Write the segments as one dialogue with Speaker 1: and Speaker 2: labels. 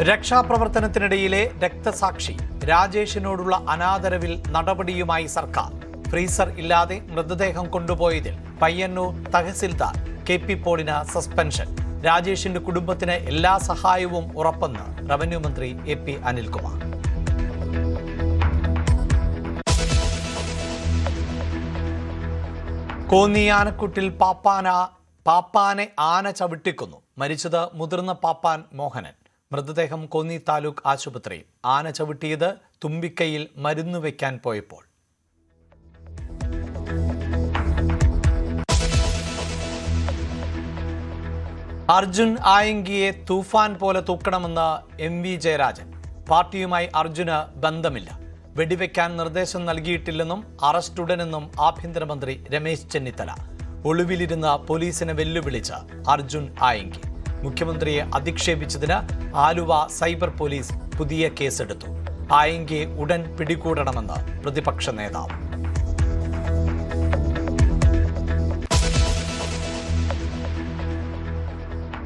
Speaker 1: രക്ഷാപ്രവർത്തനത്തിനിടയിലെ രക്തസാക്ഷി രാജേഷിനോടുള്ള അനാദരവിൽ നടപടിയുമായി സർക്കാർ. ഫ്രീസർ ഇല്ലാതെ മൃതദേഹം കൊണ്ടുപോയതിൽ പയ്യന്നൂർ തഹസിൽദാർ KP പോളിന് സസ്പെൻഷൻ. രാജേഷിന്റെ കുടുംബത്തിന് എല്ലാ സഹായവും ഉറപ്പെന്ന് റവന്യൂ മന്ത്രി AP അനിൽകുമാർ. കോന്നി ആനക്കുട്ടിൽ പാപ്പാനെ ആന ചവിട്ടിക്കൊന്നു. മരിച്ചത് മുതിർന്ന പാപ്പാൻ മോഹനൻ. മൃതദേഹം കോന്നി താലൂക്ക് ആശുപത്രിയിൽ. ആന ചവിട്ടിയത് തുമ്പിക്കൈയിൽ മരുന്ന് വയ്ക്കാൻ പോയപ്പോൾ. അർജുൻ ആയങ്കിയെ തൂഫാൻ പോലെ തൂക്കണമെന്ന് MV ജയരാജൻ. പാർട്ടിയുമായി അർജുന് ബന്ധമില്ല. വെടിവെക്കാൻ നിർദ്ദേശം നൽകിയിട്ടില്ലെന്നും അറസ്റ്റ് ഉടനെന്നും ആഭ്യന്തരമന്ത്രി രമേശ് ചെന്നിത്തല. ഒളിവിലിരുന്ന് പോലീസിനെ വെല്ലുവിളിച്ച് അർജുൻ ആയങ്കി. മുഖ്യമന്ത്രിയെ അധിക്ഷേപിച്ചതിന് ആലുവ സൈബർ പോലീസ് പുതിയ കേസെടുത്തു. ആയങ്കിയെ ഉടൻ പിടികൂടണമെന്ന് പ്രതിപക്ഷ നേതാവ്.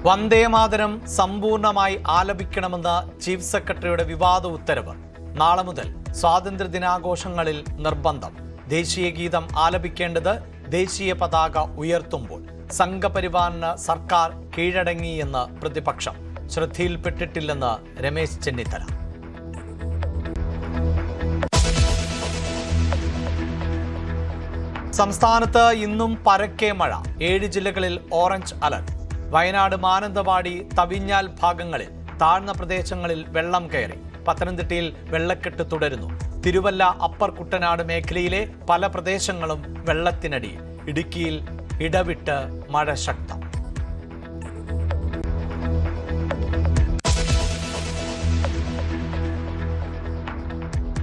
Speaker 1: വന്ദേമാതരം സമ്പൂർണമായി ആലപിക്കണമെന്ന് ചീഫ് സെക്രട്ടറിയുടെ വിവാദ ഉത്തരവ്. നാളെ മുതൽ സ്വാതന്ത്ര്യദിനാഘോഷങ്ങളിൽ നിർബന്ധം. ദേശീയ ഗീതം ആലപിക്കേണ്ടത് ദേശീയ പതാക ഉയർത്തുമ്പോൾ. സംഘപരിവാറിന് സർക്കാർ കീഴടങ്ങിയെന്ന് പ്രതിപക്ഷം. ശ്രദ്ധയിൽപ്പെട്ടിട്ടില്ലെന്ന് രമേശ് ചെന്നിത്തല. സംസ്ഥാനത്ത് ഇന്നും പരക്കെ മഴ. 7 ജില്ലകളിൽ ഓറഞ്ച് അലർട്ട്. വയനാട്, മാനന്തവാടി, തവിഞ്ഞാൽ ഭാഗങ്ങളിൽ താഴ്ന്ന പ്രദേശങ്ങളിൽ വെള്ളം കയറി. പത്തനംതിട്ടയിൽ വെള്ളക്കെട്ട് തുടരുന്നു. തിരുവല്ല, അപ്പർ കുട്ടനാട് മേഖലയിലെ പല പ്രദേശങ്ങളും വെള്ളത്തിനടിയിൽ. ഇടുക്കിയിൽ ഇടവിട്ട് മഴ ശക്തം.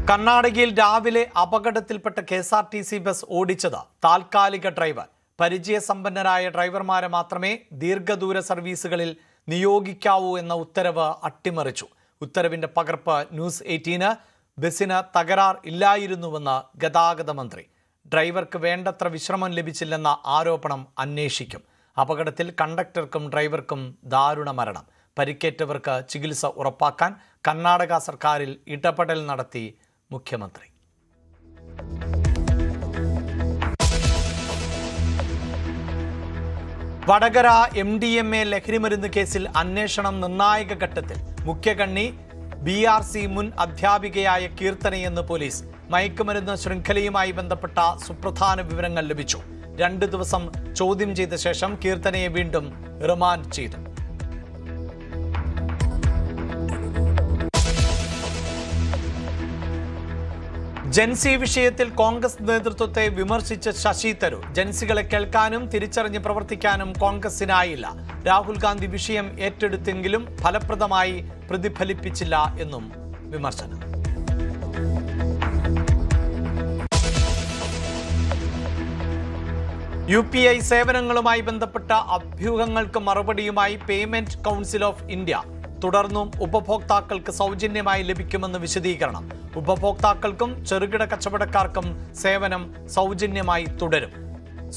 Speaker 1: കർണാടകയിൽ രാവിലെ അപകടത്തിൽപ്പെട്ട KSRTC ബസ് ഓടിച്ചത് താൽക്കാലിക ഡ്രൈവർ. പരിചയസമ്പന്നരായ ഡ്രൈവർമാരെ മാത്രമേ ദീർഘദൂര സർവീസുകളിൽ നിയോഗിക്കാവൂ എന്ന ഉത്തരവ് അട്ടിമറിച്ചു. ഉത്തരവിന്റെ പകർപ്പ് ന്യൂസ് 18. ബസിന് തകരാർ ഇല്ലായിരുന്നുവെന്ന് ഗതാഗത മന്ത്രി. ഡ്രൈവർക്ക് വേണ്ടത്ര വിശ്രമം ലഭിച്ചില്ലെന്ന ആരോപണം അന്വേഷിക്കും. അപകടത്തിൽ കണ്ടക്ടർക്കും ഡ്രൈവർക്കും ദാരുണ മരണം. പരിക്കേറ്റവർക്ക് ചികിത്സ ഉറപ്പാക്കാൻ കർണാടക സർക്കാരിൽ ഇടപെടൽ നടത്തി മുഖ്യമന്ത്രി. വടകര MDMA ലഹരിമരുന്ന് കേസിൽ അന്വേഷണം നിർണായക ഘട്ടത്തിൽ. മുഖ്യകണ്ണി BRC മുൻ അധ്യാപികയായ കീർത്തനയെന്ന് പോലീസ്. മയക്കുമരുന്ന് ശൃംഖലയുമായി ബന്ധപ്പെട്ട സുപ്രധാന വിവരങ്ങൾ ലഭിച്ചു. 2 ദിവസം ചോദ്യം ചെയ്ത ശേഷം കീർത്തനയെ വീണ്ടും റിമാൻഡ് ചെയ്തു. ജൻസി വിഷയത്തിൽ കോൺഗ്രസ് നേതൃത്വത്തെ വിമർശിച്ച ശശി തരൂർ. ജൻസികളെ കേൾക്കാനും തിരിച്ചറിഞ്ഞ് പ്രവർത്തിക്കാനും കോൺഗ്രസിനായില്ല. രാഹുൽ ഗാന്ധി വിഷയം ഏറ്റെടുത്തെങ്കിലും ഫലപ്രദമായി പ്രതിഫലിപ്പിച്ചില്ല എന്നും വിമർശനം. UPI സേവനങ്ങളുമായി ബന്ധപ്പെട്ട അഭ്യൂഹങ്ങൾക്ക് മറുപടിയുമായി പേയ്മെന്റ് കൗൺസിൽ ഓഫ് ഇന്ത്യ. തുടർന്നും ഉപഭോക്താക്കൾക്ക് സൗജന്യമായി ലഭിക്കുമെന്ന് വിശദീകരണം. ഉപഭോക്താക്കൾക്കും ചെറുകിട കച്ചവടക്കാർക്കും സേവനം സൗജന്യമായി തുടരും.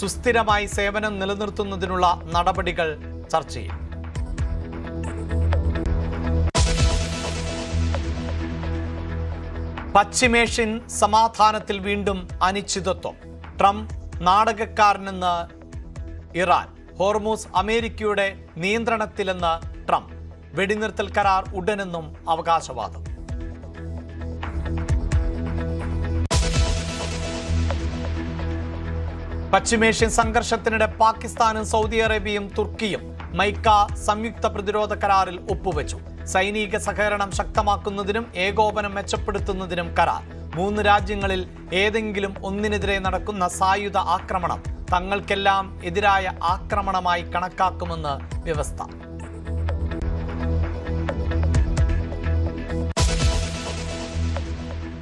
Speaker 1: സുസ്ഥിരമായി സേവനം നിലനിർത്തുന്നതിനുള്ള നടപടികൾ ചർച്ച ചെയ്യും. പശ്ചിമേഷ്യൻ സമാധാനത്തിൽ വീണ്ടും അനിശ്ചിതത്വം. Trump നാടകക്കാരനെന്ന് Iran. ഹോർമൂസ് അമേരിക്കയുടെ നിയന്ത്രണത്തിലെന്ന് ട്രംപ്. വെടിനിർത്തൽ കരാർ ഉടനെന്നും അവകാശവാദം. പശ്ചിമേഷ്യൻ സംഘർഷത്തിനിടെ പാകിസ്ഥാനും സൗദി അറേബ്യയും തുർക്കിയും മൈക്ക സംയുക്ത പ്രതിരോധ കരാറിൽ ഒപ്പുവെച്ചു. സൈനിക സഹകരണം ശക്തമാക്കുന്നതിനും ഏകോപനം മെച്ചപ്പെടുത്തുന്നതിനും കരാർ. 3 രാജ്യങ്ങളിൽ ഏതെങ്കിലും ഒന്നിനെതിരെ നടക്കുന്ന സായുധ ആക്രമണം തങ്ങൾക്കെല്ലാം എതിരായ ആക്രമണമായി കണക്കാക്കുമെന്ന് വ്യവസ്ഥ.